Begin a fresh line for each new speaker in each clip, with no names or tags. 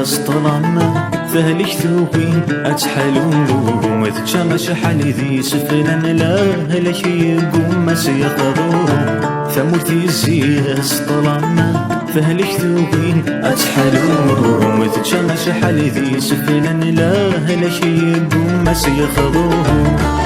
زيها سطلما فهلك ثوبين أتحلوم وذكشا شحال ذي سفلان لا هلك يقوم ما سيقضوم ثموتي زيها سطلما فهلك ثوبين أتحلوم وذكشا شحال ذي سفلان لا هلك يقوم ما سيقضوم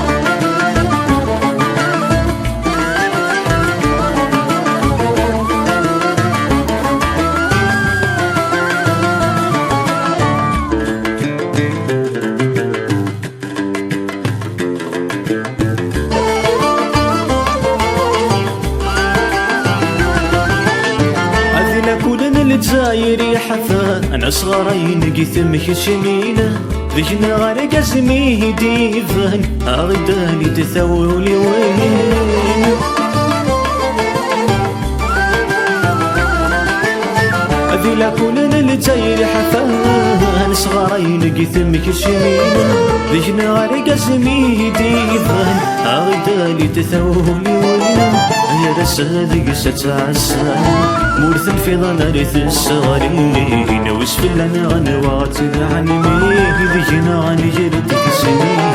الجزاير حفا أنا صغارين قيثمك شمينة ذينا غارق اسميه ديفان أغدالي تثولي وين أذيلا كلنا الجزاير حفا أنا صغارين قيثمك شمينة ذينا غارق اسميه ديفان أغدالي تثولي وين يا رسالي ستعسى مورث الفضا نارث الصغارين وسفلنا غنوات العنميه ذينا غنجرد كسنين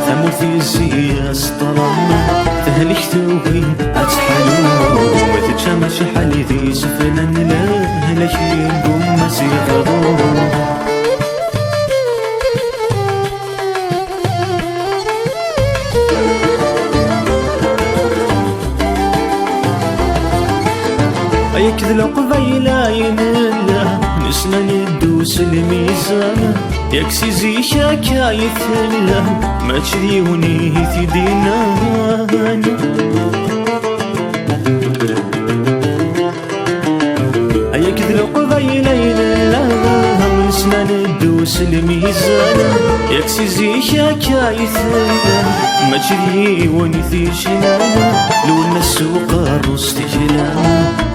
ثموثي الزيا سطرنا تهلك ثوبين أتحلوم وتجمع شحال ذي سفلنا لا هلك يقوم ما سيقضوم يكذل قبيلا ينلا نسنا ندوس الميزان يكسي زي شاكا يثلا ما تشريوني ثدينا يكذل قبيلا ينلا نسنا ندوس الميزان يكسي زي شاكا يثلا ما تشريوني ثيشنا لون السوق الرص تجلا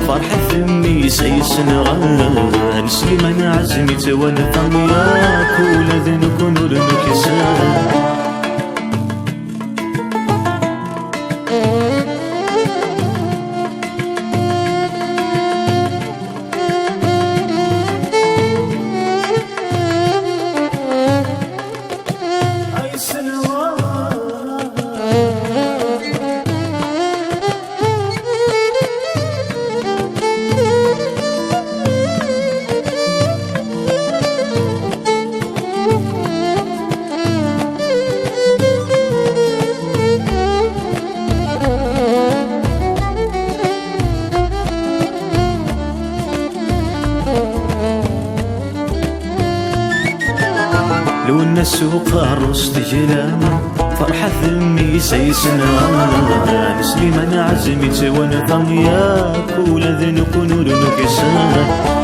فرحة ثمي سيسن غان سليمان عزمي توان ثمياك ولا ذنك نور نكسان لون السوق الرص تجلاما فرحة ثمي سيسنا سليمان عزمي توان ثمياك ولا ذنك نور نكسان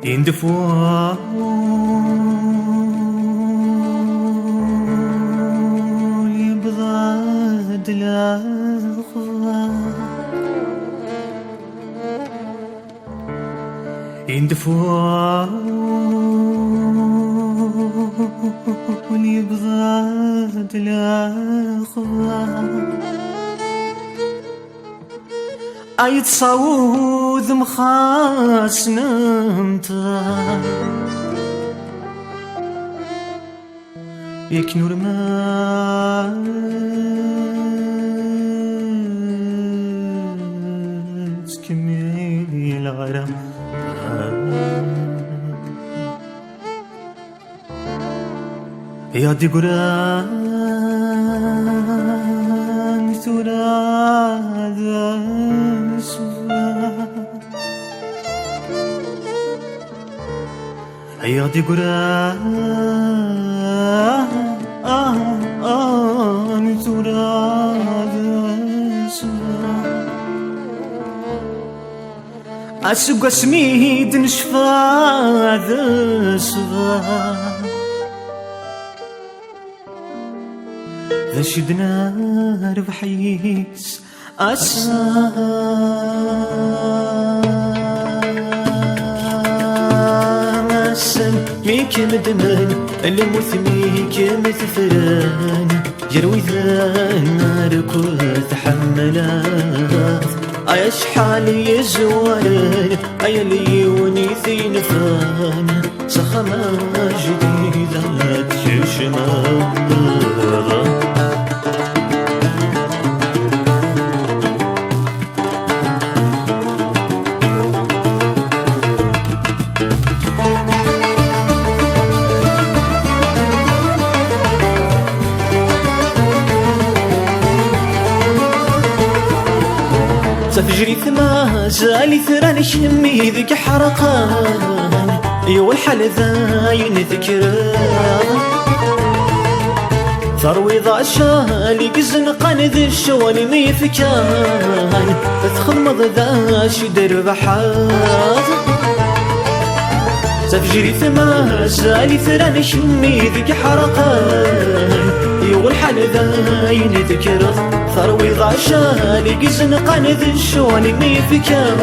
يندفوا يبغى دلاخوا يندفوا يبغى دلاخوا يتصاوذ مخاس نمتا يك نور ما تكملي الغرام يا دي قران تراد يا دي قران تراد أسوق سميد نشفى ذا صغار ذا شدنا ربحيس أسن ميك مدمن المثميك مثفران يروي ذا النار كل تحملات أيا شحال يزوالن أيا ليوني ذي نفان سخمة جديدة تشمر. تفجري ثما زالي ثراني شمي ذيك حرقان يو الحال ذاين ذكران ثروي ضا شالي قزنقان ذي الشوالي ميفكان تخمض ذا شدر بحار. تفجري ثما زالي ثراني شمي ذيك حرقان يو الحال ذاين ذكران ثروي ضا شالي قزنقان ذي الشوالي ميفكان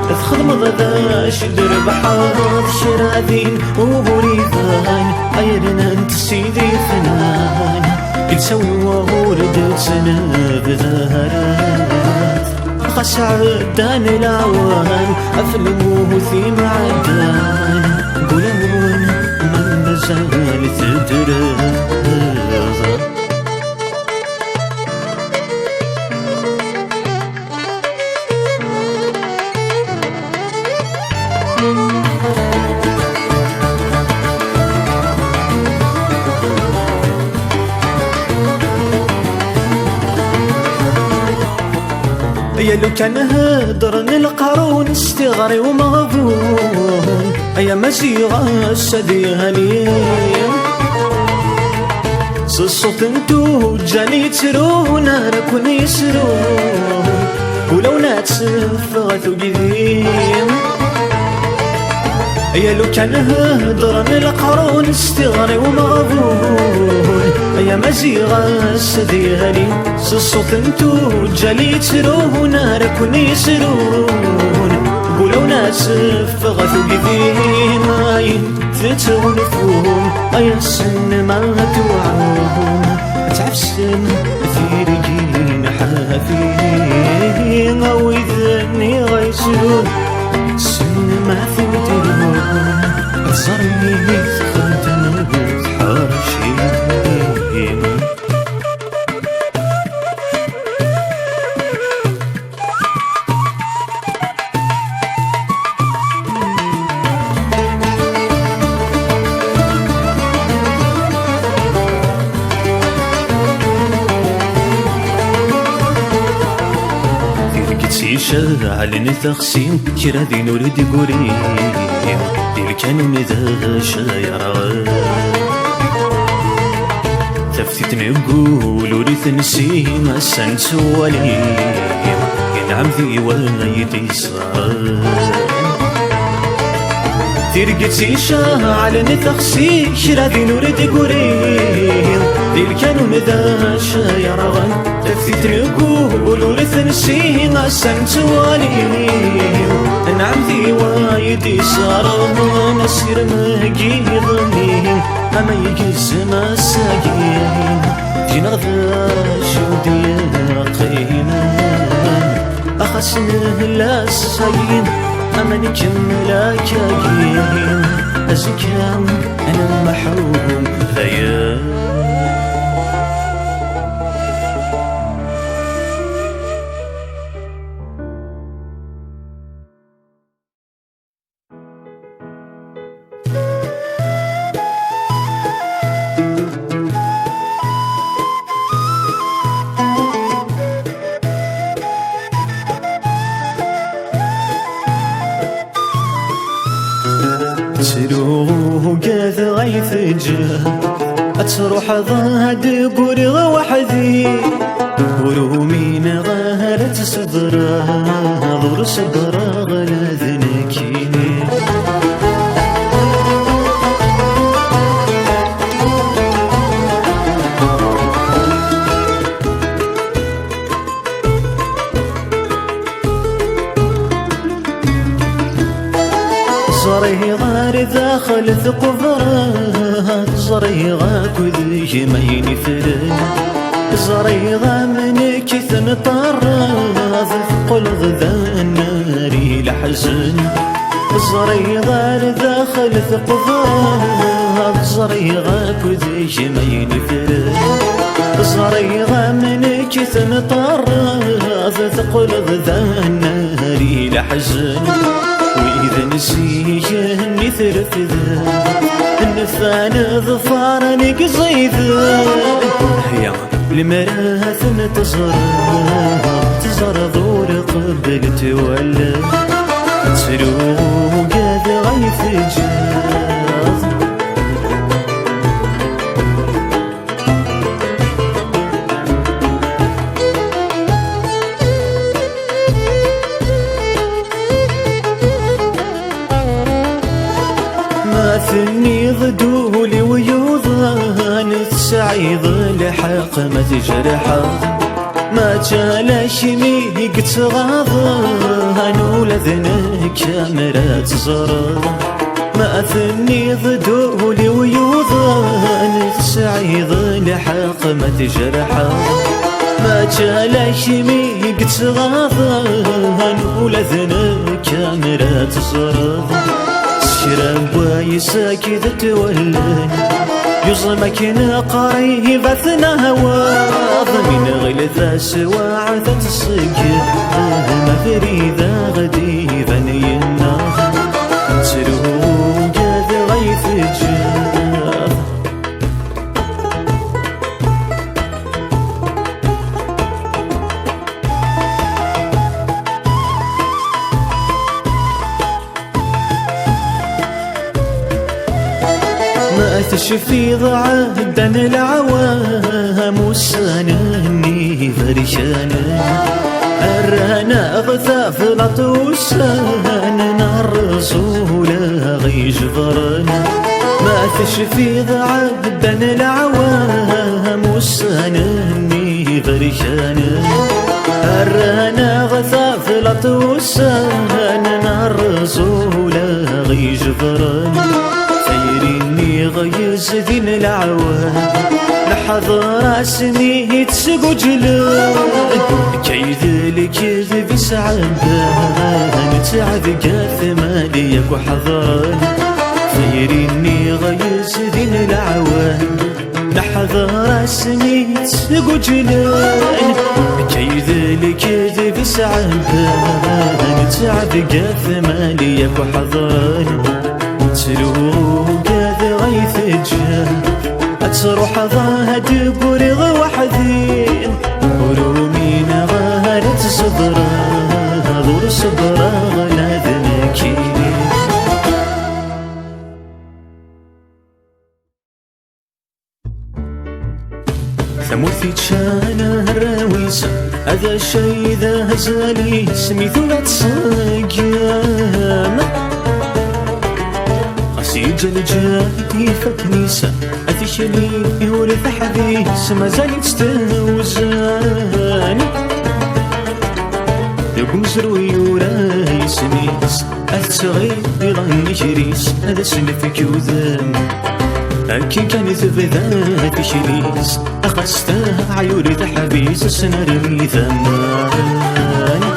تخمض ذا شدر بحار. شراذين وبوريثان أيرنا انت سيدي فنان يتسوي وورد سناب ذهرات خسع الدان العوان أفلموه ثيم عدان قولون من مازال تدرس. يا لو كان هدرن القارون استغري ومغبون يا مزيغة السديها لي صوت انتو جاني ترون راكون يسرون ولو ناتسف غاثو قديم. يا لو كان هدرن القارون استغري ومغبون يا مزيغة السديها لي صوت انتو جالي ترون راكون يسرون قولوا ناسف غاثو قديم تتون فيهم أيا السن ما توعوهم تعفسن ثيرقين حافين أو إذني غيسرون سن ما ثمترون أصرني ثخلتنا بتحارشين. شاعلني تقسيم كرا ذي نورد قريم دير كانوا ذا شايرة تفتت نقول ورث نسيم السنس وليم ينعم ذي وايدي صار ترقتي شاعلني تقسيم كرا ذي نورد قريم دير كانوا ذا شايرة تفتت نقول ورث نسيم السنس وليم نعم ذي وايدي صار نسير مقيضني أما يقسم الساقين جينا ذا شودي قيمة أخسنه الأساقين أما نكمل كاين أزكام أنا محروم ذيا. تروح قاذ غيث جاه تروح ضاد قرغ وحدي ورومين غارت صدرا ضر صدرا غلا ذنكيني صري غار داخل ثقفات صري غا كذ جميني فرد صري غا من كثن طراف تقول غذا النار لحزن الزريغة داخل ثقبها الزريغة كذيش ما ينفرد الزريغة من كثن طرف تقول غذا النار لحزن وإذا نسيجني ثرث النفان ظفار نقصيد هيا المراث تزر ظور قبل تولى تسروق هذا غيث جاز ما ثني ضدولي ويوضان تسعيض لحق ما تجرحه ما جالاش ميق تغاضان ولذنك كاميرا تزرد ما ثني ضدولي ويوضان تسعيض لحق ما تجرحه ما جالاش ميق تغاضان ولذنك كاميرا تزرد شرب ويساكي تولن يظلمك قريب ثناوض من غلثة سواعة الصقر ما فريدة غديبا يناض تروق هذا غيث جاف ما تشفي ضعادا العوام وسانني فرشانا الرانا غثاف لطوسانا الرسول غيجبرنا ما تشفي ضعادا العوام وسانني فرشانا الرانا غثاف لطوسانا الرسول غيجبرنا خيريني غيز دين العوام لحظة سنيه تسقو جلال كيد الكذب سعبان تعب ثماليك وحضران خيريني غيز دين العوام لحظة سنيه تسقو جلال كيد الكذب سعبان تعب ثماليك وحضران تروق هذا غيث جان تروح ظاهد قرغ وحدين ورومين غارت صبرا ظور صبرا غلاذنكي ثموثي تشانا الراويس هذا الشي ذا هزالي سميثو لا تصاقيام سيجل جاهدي فكنيسة أثشلي يورث حديث ما زالت تستوزاني يقوم زروي وراي سنيس أثصغير يغني جريس هذا سنفك وذان أكي كان ثبذا تشليس أخستها يورث حبيس سنرمي ثماني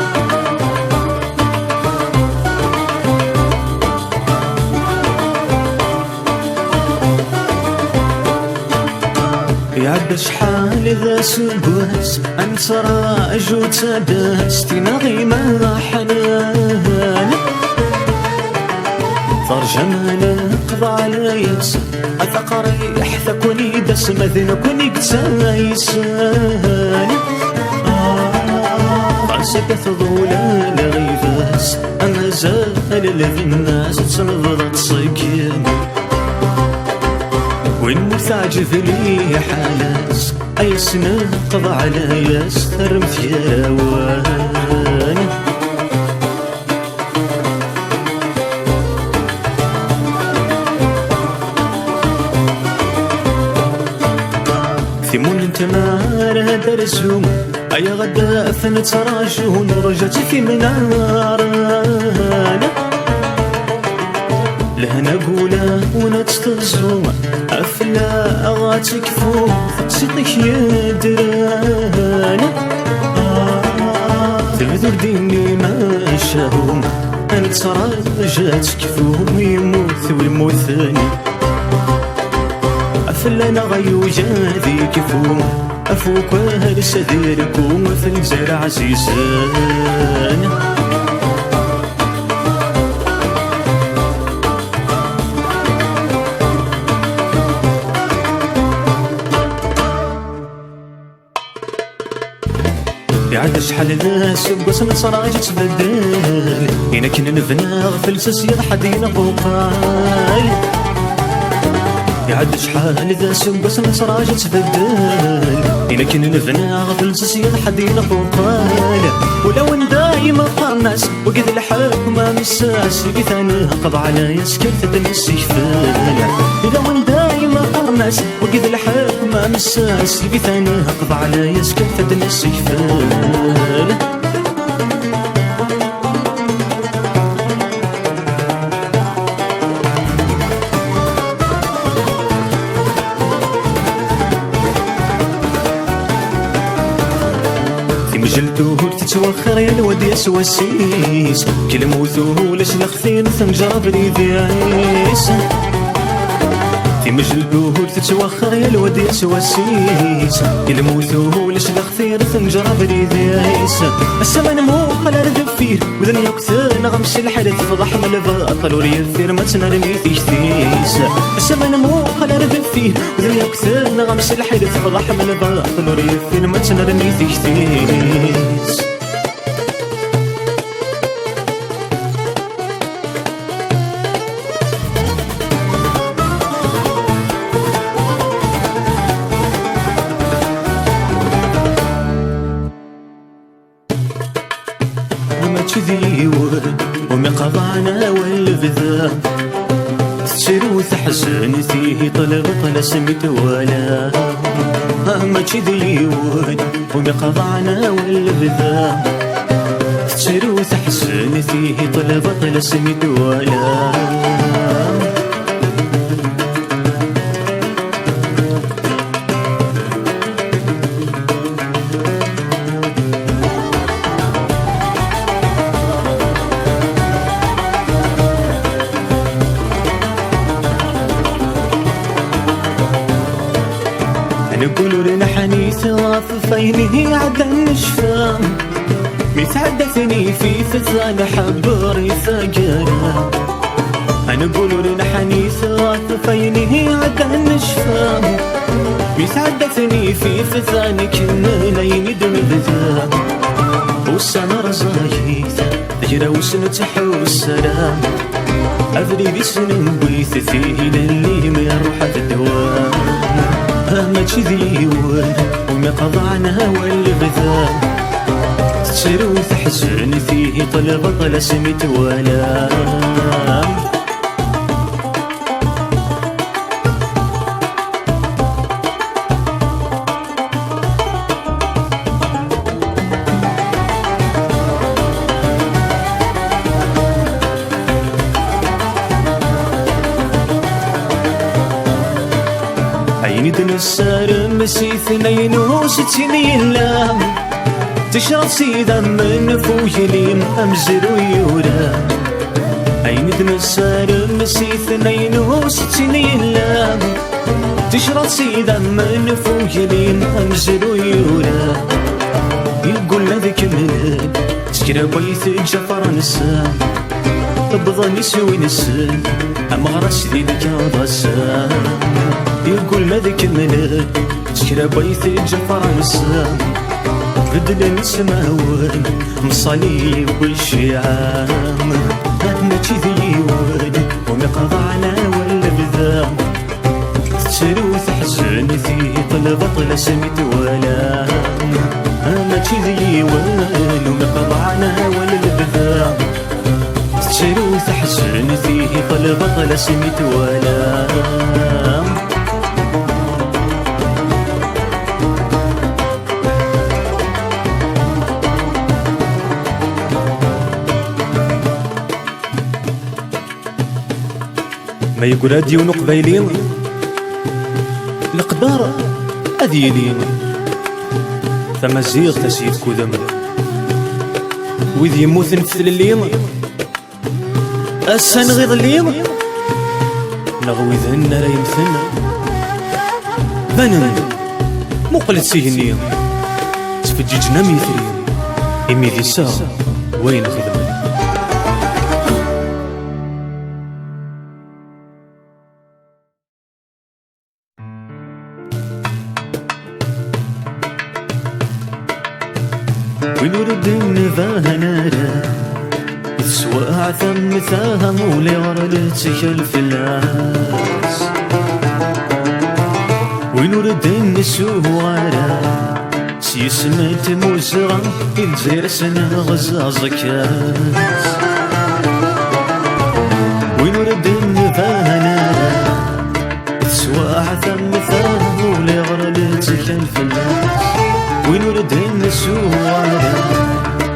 يعد شحال ذا سبوس أنصر أجود سداس تنغي ما حنان ثار جمال قضى على يس أثقري احثكوني دس مذنكوني قسايسان راسك ثضولا لغيفاس أما زال لذي الناس تنفضت صقيم وين تعجب لي حالاس أي سنة قضى على ياس ترمت يا روان ثمون انت ما درسهم أي غدا ثنت تراجون رجعت في منارنا لهنا قولا ونتستغزو أفلا أغاتك فوق سيطيك يدرانا ذو ديني ما شاهم أنت رجعت كفوم يموت والموثاني أفلنا غيو جاذي كفوم أفوك هرس ديركم في الجزر عزيزان يعد شحال ناس بقسم صراجة تبدل إنا كنا نبنى فلسس يضحد ينقوقال يعد شحال ناس بقسم صراجة تبدل إنا كنا نبنى فلسس يضحد ينقوقال ولو ان دايما قرناس وقد الحكم مساس بثاني قضى على يسكت بنسي فال لو ان دايما قرناس وقد الحكم مساس بثاني قضى على يسكت بنسي فال مجلتو تتوخر يا الواد يسوى السيس كل موثو ليش نخفين ثنجرب لي ذيعيس في مجلتو تتوخر يا الواد يسوى السيس كل موثو ليش نخفين ثنجرب لي ذيعيس السمن مو على ردفير وذن يكثر نغمس الحدث فضح من الباطل وريثير ما تنرمي في شتيس السمن مو على ردفير وذن يكثر نغمس الحدث فضح من الباطل وريثير ما تنرمي في شتيس تذيور ومي قضعنا والبذا تسير وتحزن فيه طلب سمت ولا ما تذيور ومي قضعنا والبذا تسير وتحزن فيه طلب سمت ولا نقول لنا حنيث في عينه عدا النشفى متحدثني في فزان حبري ثقالا نقول لنا حنيث في عينه عدا النشفى متحدثني في فزان كمالين دمبذا والسمر زايد ذجرى وسنتحو السلام أذري بسن بيث فيه للي ما يروح في الدوام ما تذيون وما قضعنا والبذا تسير وتحزن فيه طلب سمت ولا عيني السار مسي 62 يلام تشرب سيدا من فوجلين أمزر ويورا عيني السار مسي 62 يلام تشرب سيدا من فوجلين أمزر ويورا يقول لذيك الليل تشكرا بيث جفر نسام بظن يسوي نسان أما غرس ذيك غسام يقول ماذيك الملل تشكرا بيث جفر نسام بدل نسماون مصالي والشعام ما تذيون وما قضعنا ولا بذام تسير وتحزن في طلب سمت ولا ما تذيون وما قضعنا ولا بذام تسير وتحزن فيه طلب سمت ولا ما يقول هاديون قبايلين القدار أذيلين ثم زيغ تسيد كودم وإذ يموت نفثل الليل أسا نغيض الليل نغوي ذهن لا يمثلنا بانن مقلت سيهني تفججنا ميثري إمي ذي ساعة وين خدمة وين ورد النفاه نارا سواع ثم ثاها مولي ورلتك الفلاس وين ورد النسوارا سيسمت موسرا الجزير سنة غزاز كاس وين ورد النفاه نارا سواع ثم ثاها مولي ورلتك الفلاس وين ورد النسوارا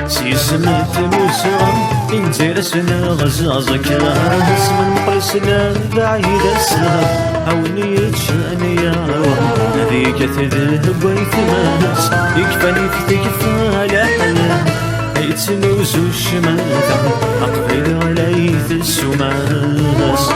سيسمت موسرا انت رسنا غزازك راس من قرسنا بعيد السهر عوني يتشأني يا روان هذيك تذهب ويثماس يكفاني تكفى لحيا يتنوز الشمات أقبل عليث السماس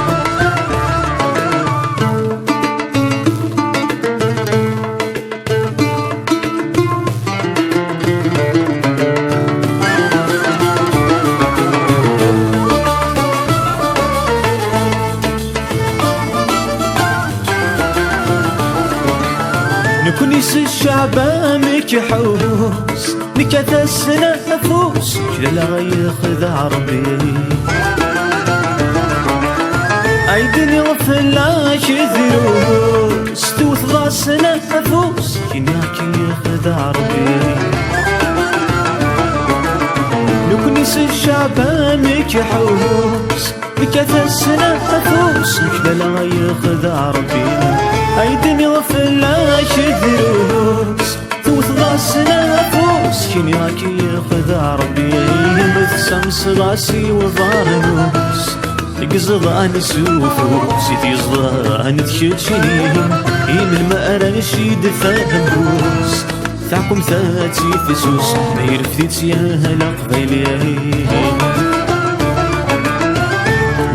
نكونيس الشعب مكحوس نكاث السنة نفوس كلا لا ياخذ عربي عيدني غفلاش ذروس توث راسنا نفوس كناك ياخذ عربي نكونيس الشعب مكحوس نكاث السنة نفوس كلا لا ياخذ عربي عيدني غفلاش ذروس توث راسنا نفوس كني راكي ياخذ عربي بث سمس راسي وضارنوس يقزضان سوفوس يتيزضان تشتشين من المأرى نشيد فهموس ثعكم ثاتي فسوس ما يرفثيت يا لقبيلي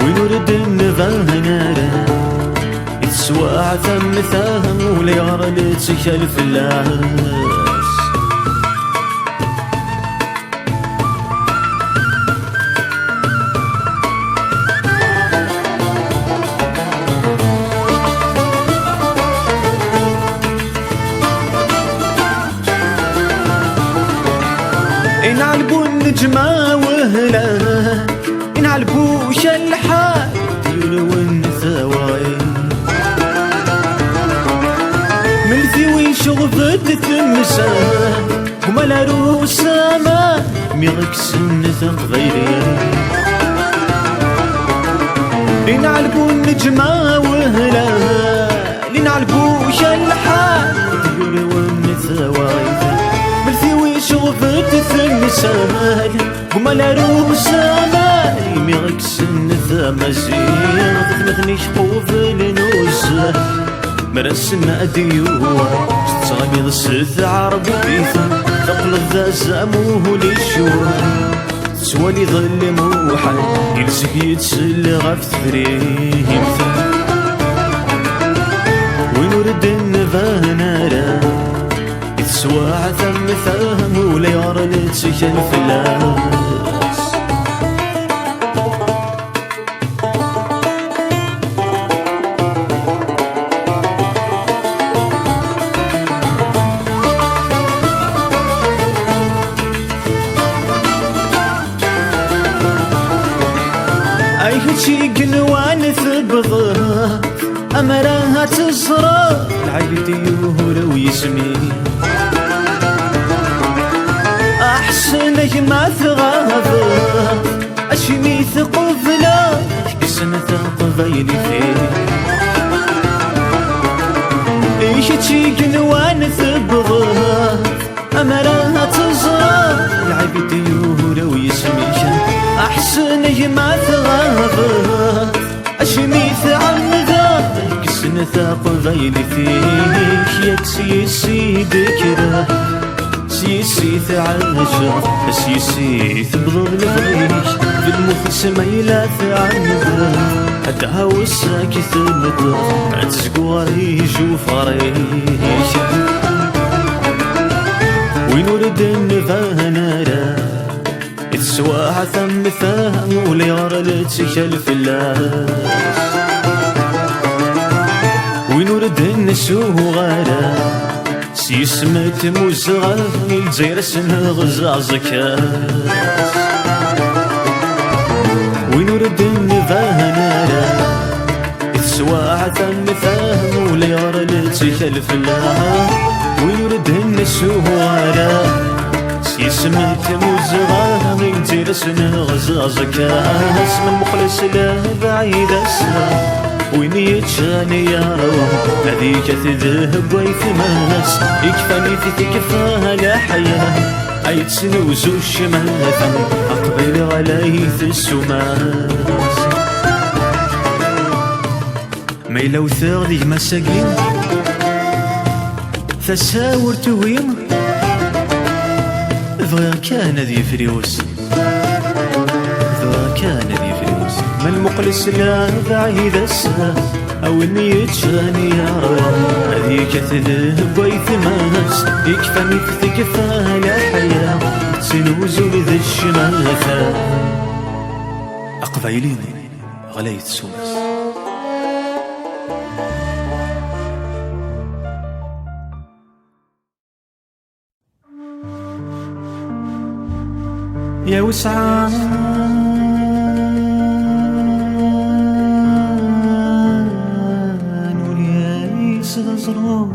وين ورد النفاه نارا سواع ثم ثام ولا يغرلتك الفلاس ينعلبو النجمة وهلا ينعلبو شلحات يلو النثواي شغفت التمسان هما لا روسا ما ميغك سنة غيري لنعلبو النجمة وهلا لنعلبو شلحات ديوري والنثوايث بالثيوي شغفت التمسان هما لا روسا ما ميغك سنة مزيان مثني شقوف لنوسه مرسنا أديوه تصامي السث عرب بيثا ثقل ذا زاموه ليشوه سوالي ظل موحد يلسك يتسل غف ثريهم وين ورد النفاه نارا يتسواع ثم ثام ولا يرلتك الفلاس هيجي قنوان ثبضه أمرها تزرع العيد يهور ويسمي أحسن ما ثغاظه أشمي ثقفنا كسنة قبيل فيه هيجي قنوان ثبضه أمرها تزرع العيد يهور ويسمي أحسن ما ثغاظه أشمي ثعمذا كسنة قبيل فيك يكسي سيدك اسيسي تعاشر اسيسي تبضض لفريش بالمخ سميلة عنده هدها وساكي ثمته تزقواري جو فريش وين ورد النفانارا السواعة ثم فهم ولي غرلتك الفلاس وين ورد النسوغارا سيسمت موزغا الجزيرة سنة غزازك وين ورد النفانارا السواعة ثم فهم ولي غرلتك الفلاس وين ورد النسوغارا سيسمت موزغا من جرسنا غزازك اسم المخلص لا بعيد اسمه وين يتشاني يا روح هذيك تذهب ويثماس يكفاني تكفى لا حياة عيد سنوز الشماثة أقبل عليه السماس ميلا وثاغ ذي مساقين تساور تويم ذا كان ذي فلوس ذا كان ذي فلوس ما المقلس لا بعيد الساعة أو إني يتشاني يا رب هذيك تذهب ويثماس يكفاني تكفى لا حياة سنوز لذي الشماثة أقبيليني غليت سوس يا وسعان والياس غزران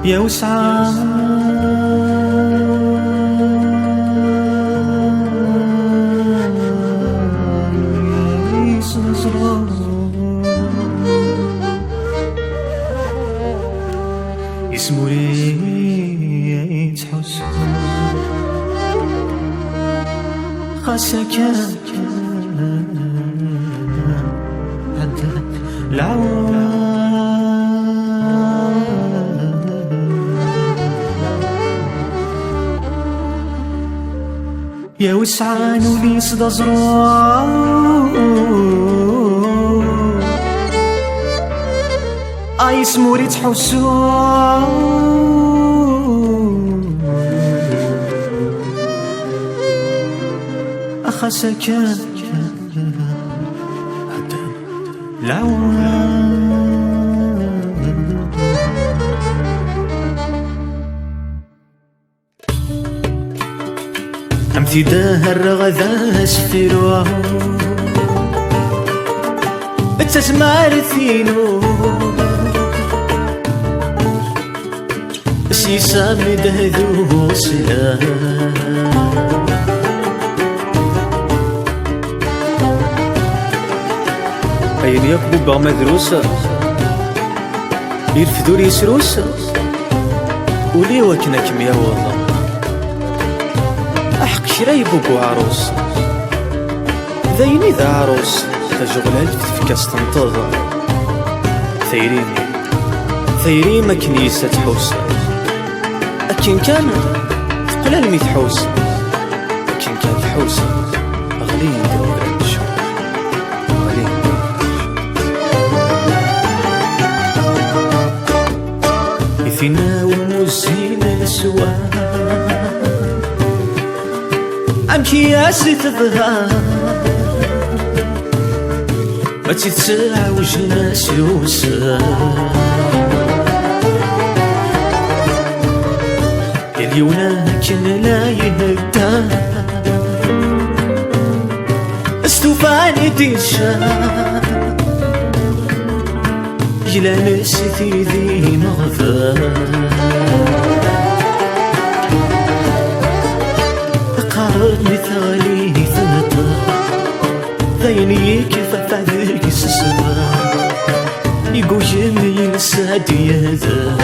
يا وسعان والياس غزران اسمو ريت حسن خاسك عدل العوام يا وسعان ولي صدى زروع اسمو ريت حسن أخسك العوام امتداه الرغذا اسفروه التسمار ثينو سيسام دهذو سلام أين يقبو بغ مدروسة يرفدو لي سروسة ولي وكنا كمية والله أحق شراي بوبو عروس ذايني ذا عروس تجغلال تفكاس تنتظر ثيري ما كنيسة تحوس أكين كان تقلال مي تحوس أكين كان تحوس أغلين دور الشوق فينا وموزينا سوا عم كياس تظهر ما تتساوج ناس يوسا اليونا كان لا يهدى استوفاني ديشا إلى نسيتي ذي مغفر قرر مثالي ثنطر ذيني كيف فعلك السبا يقول جميل سادي هذا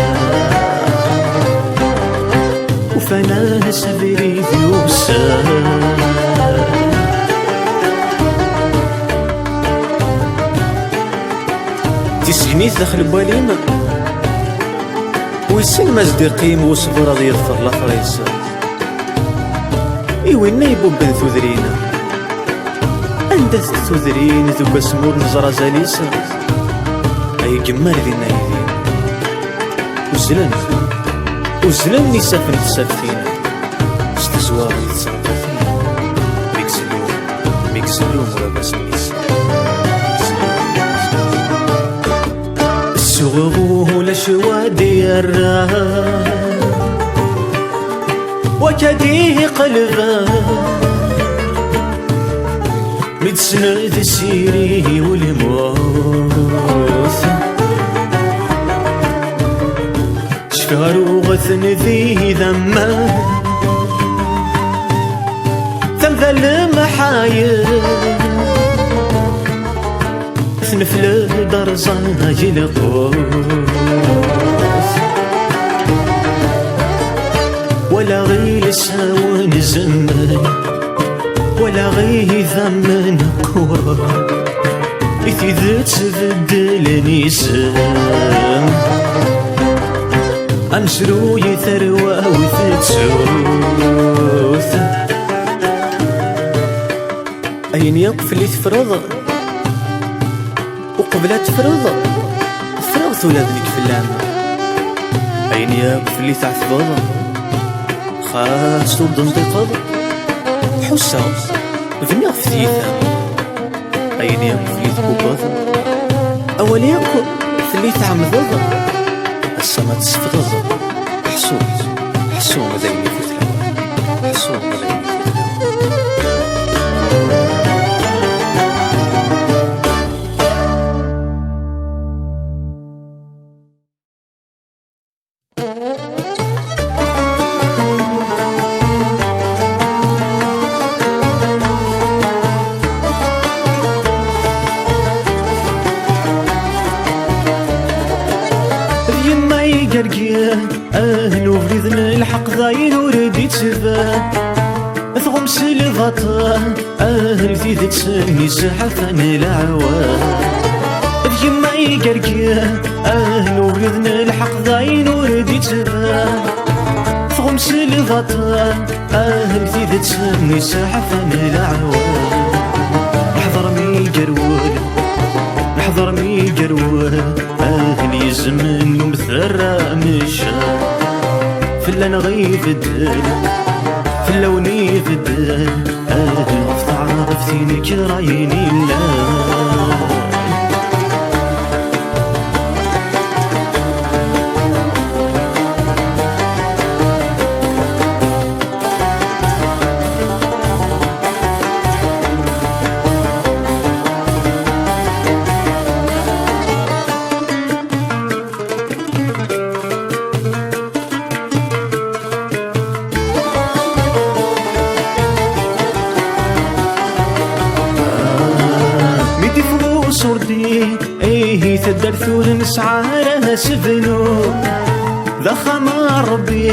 وفانا سبري ذيوسا تسعين نيت داخل بالينا ويسن ما زدي قيم وصبر غادي يظفر لاخر يسار إيوينا يبوب بن ثوذرينا عندها ثوذرين ذوك سمور نزرى زاليسا أي جمال ذينا يدين وزلان نسافن تسافين استزوار يتصرفين ميكسلوم ولا بس نيسا السغوه لشوادي الراه وكديه قلبه متسند سيري والموت شكار وغثن ذي ذمه تمثل المحايل ثنفل درزان يلقوت ولا غي لساون زمان ولا غي ثمن قوة إثي ذات تبدل نيسان أنشرو يثروى وثتسوث أين يقف اللي تفرض وقبلها تفرض فرغت ولا ذلك في اللامة أين يقف اللي تعثبض خاص ضد انتقاض حسا فينا في ثيثا أين يقف اللي تقبض أول يقف اللي تعمضض السما تسفضض حسو ماذا يفوت الهوى حسو ماذا يفوت الهوى أهل وبإذن الحق ذاين وردي تبان ثغمس الغطاء أهل في ذات سني سحفان العوان يما يقرقيا أهل وبإذن الحق ذاين وردي تبان ثغمس الغطاء أهل في ذات سني سحفان العوان نحضر مي قرول نحضر مي قرول أهل يزمن ومثرى مشا فلا نغيب الدل فلا ونيب الدل أهل غفت عرفتيني كرايني الله صردي ايه تدرثو نسعارها سفنو ذا خمار ربي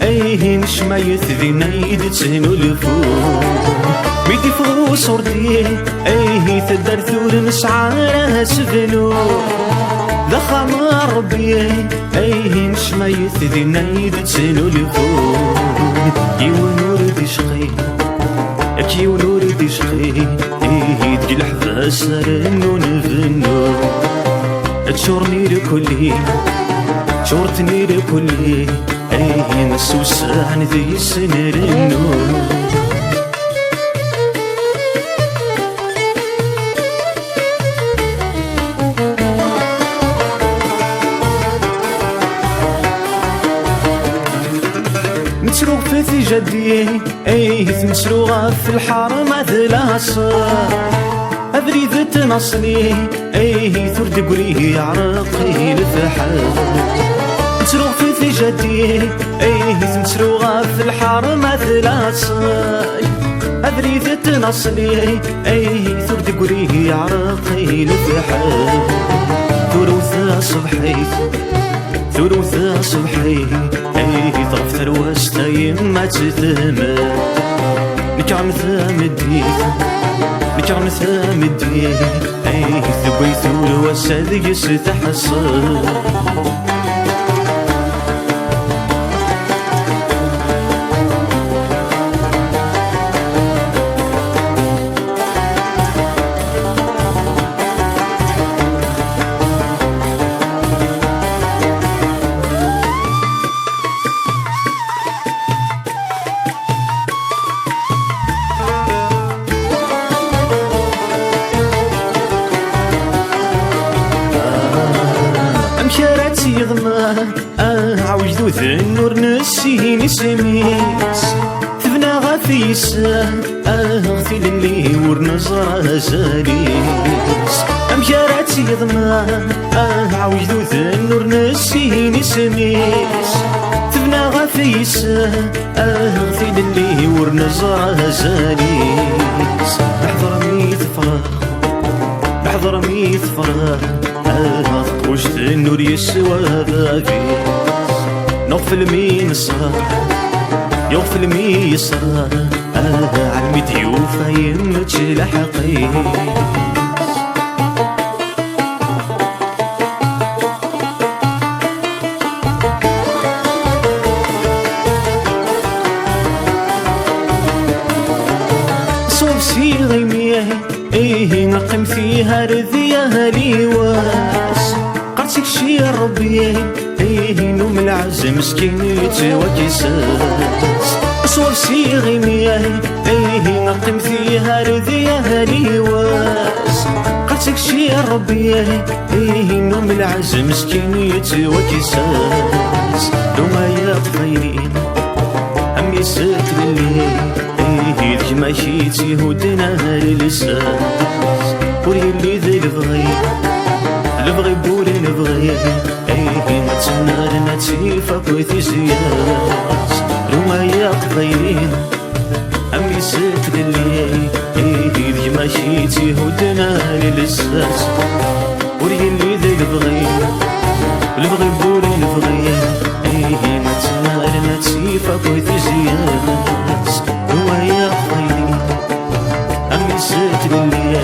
ايه نشمايث ذي نايد تسهنو الفوق ميدي فو صردي ايه تدرثو نسعارها سفنو ذا خمار ربي ايه نشمايث ذي نايد تسهنو الفوق يونور دي شقي اكي ونور دي شقي ايه تجي الحفاس رنو نفنو تشورني لكلي شورتني لكلي ايه مسوسة عن ذي سنرنو نتسروق في جدي ايه نتسروق في الحرم ثلاثة أبريد تنصني ايه ثرد قريه عرقي الفحل نتسروق في جدي ايه نتسروق في الحرم ثلاثة أبريد تنصني ايه ثرد قريه عرقي الفحل ثروث صبحي ايه طرف ثروستا يما تثمر نكعم ثامديث بجرن ثامدي ثبيت الوساد يستحصل عوجدو ذنور نسيني سميس ثبنا غفيسة غثيل اللي ورنزرة زاليس أمشارات يضمى عوجدو ذنور نسيني سميس ثبنا غفيسة غثيل اللي ورنزرة زاليس بحضر ميت فراغ بحضر ميت فراغ وجد النور يسوى ذاكي نغفل مين صراح يغفل مين صراح عالمي ديوفا يمتش لحقي صوب سيغي مياه نقم فيها رذيها ليواس قرتك شي ربي نوم العز مسكين يتوكساس أصور سيغي مياه نقم فيها رذيها ليواس قرتك شي ربي نوم العز مسكين يتوكساس لو ما يبغيني أم يسك للي ذيك ماشيتي هدنا للساس وري اللي ذي البغي البغي بوري البغي ما تنار نتيفا كويتي زياس لو ما يقضين أم يسك للي ذيك ماشيتي هدنا للساس وري اللي ذي البغي البغي بوري البغي ما تنار نتيفا كويتي زياس ويا خيري أمي سات للي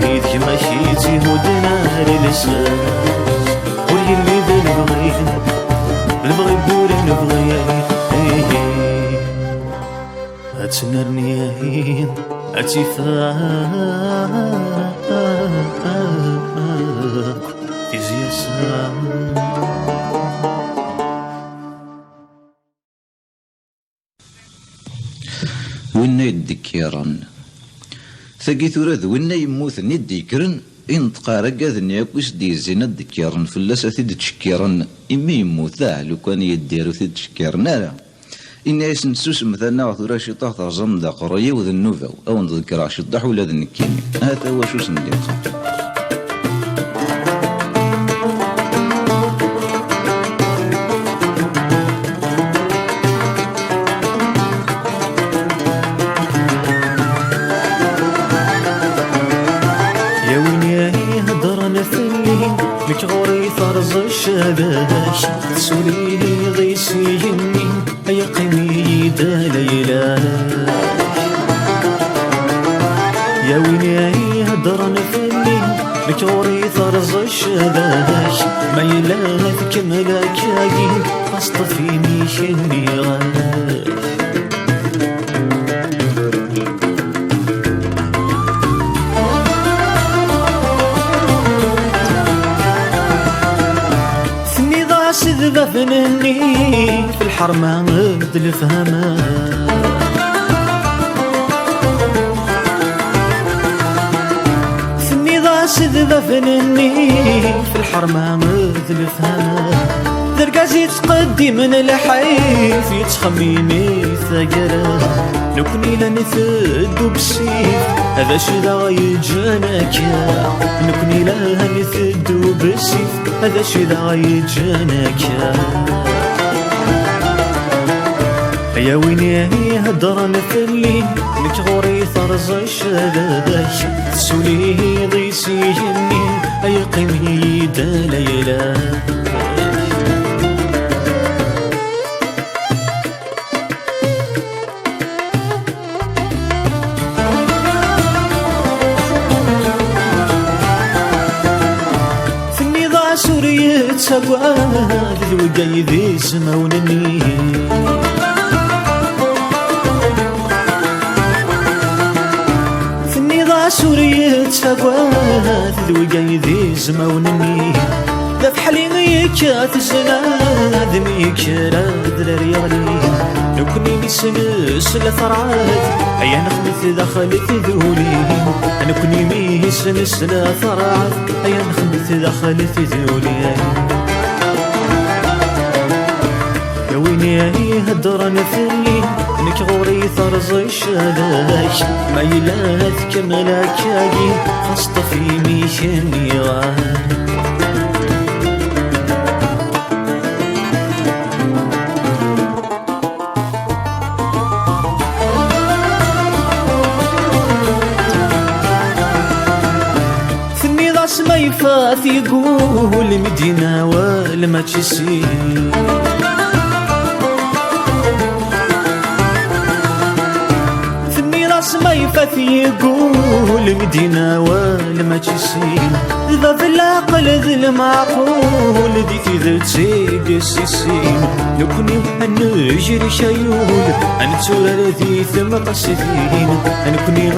ذيك ماشيتي هدنا للساس ولي اللي ذي نبغي نبغي بوري نبغي هتنرني هتفاق في زياسة
وين يدكيرن ثقي ثورة وين يموت نديكرن ينطقى رقاد نياكوس دي زينة دكيرن فلاسة ثيد تشكيرن إمي يموت ذا لو كان يديرو ثيد تشكيرن لا إن ياس نسوس مثلا ثورة شطاح ترزم ذا قرية وذا النوفا أو نذكر شطاح ولا ذا النكيمي هذا هو شو سنديقه
مكغوري فرز الشباش سوليه غيسي جني أي قمي دا ليلا يا ويني هدر نفلي مكغوري فرز الشباش ما يلاك ملاكاكي فاصطفيني شني غاش سذبة فنني في الحرمة غد الفهمة ثني ذا سذبة فنني في الحرمة غد الفهمة درقازي تقدي من الحيف يتخميني ثقرة لو كني لنثدو بالسيف هذا شي ذا غيجانك لو كني لنثدو بالسيف هذا شي ذا غيجانك يا ويني هدر نفلي مكغوري ثرز الشباش تسوليه ضيسي جني أي قيمي دا ليلا تساقواد الوقاي ذي زماونني فني ضاع سورية تساقواد الوقاي ذي زماونني ذا فحلي ميكات الزناد ميكرا ذراري غليل نكوني ميسنس لثرعات أيا نخمث دخلت ذولي نكوني ميسنس لثرعات أيا نخمث دخلت ذولي يا ويني هدر نفلي انك غوري ثرزي شاداك ما يلات كملاكاكي خاصة في ميشني غاد ما يفات يقول مدينة ولا ما تشسي في الميراث ما يفات يقول مدينة ولا ما تشسي ذا في العقل ذي المعقول ديك ذا تسيق السيسين نكوني نجري شيول أنا تورا ذي ثم قصدين نكوني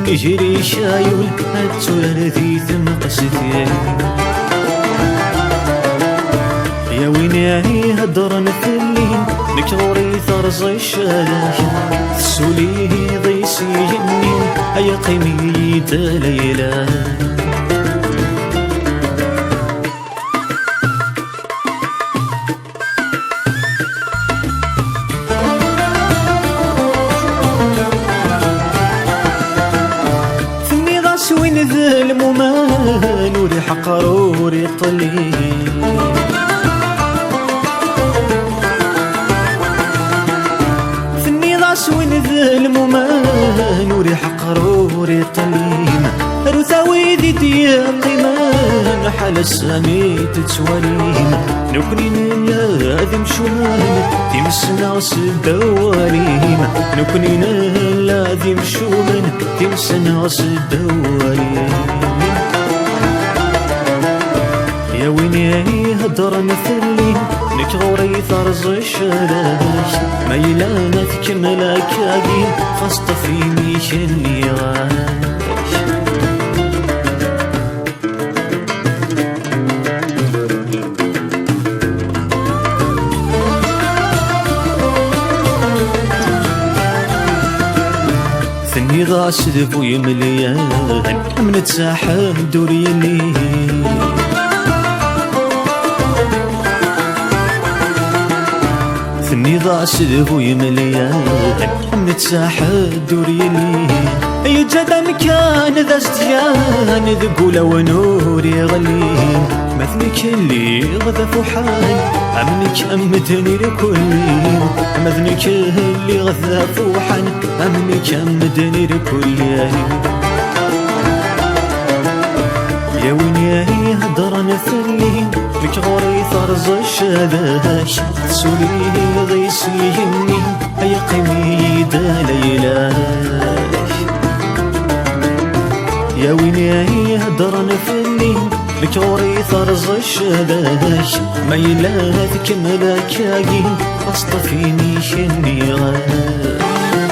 نجري شيول أنا تورا ذي ثم قصدين يا ويني هدر نفلين نكوري ثرزي الشلاش تسولي ضي سيجني أيا قيمي دليلا وين ذا الممان وريح قروري طلي في النضاس وين ذا الممان وريح قروري طلي رثاوي ذي ديال قيمان حال السامي تتسوالين نكوني نلازم شومان تمسنا الدوالين نكوني نلازم شومان تمسنا الدوالين يا ويني هدر مثلين نك غوري ثرز الشلاش ما يلانت كملاكاكي خاصة في ميشني غاش ثني غاس ذبوي مليان من تساحم دوريني ثني غاس ذبوي مليان من تساحم دوريني أي جدا مكان ذا استيان ذقولا ونوري غليم مثلك اللي غذا فوحان أمنك أمدني لكلين مثلك اللي غذا فوحان أمنك أمدني لكلين يا ويني هدر نثلين لك غوري ثرز الشذاش تسولي ضي سيجني أي قيمي دليلاش يا ويني هدر نفلين لك غوري ثرز الشذاش ما يلات كملاكاكي خاصة في ميشني غاش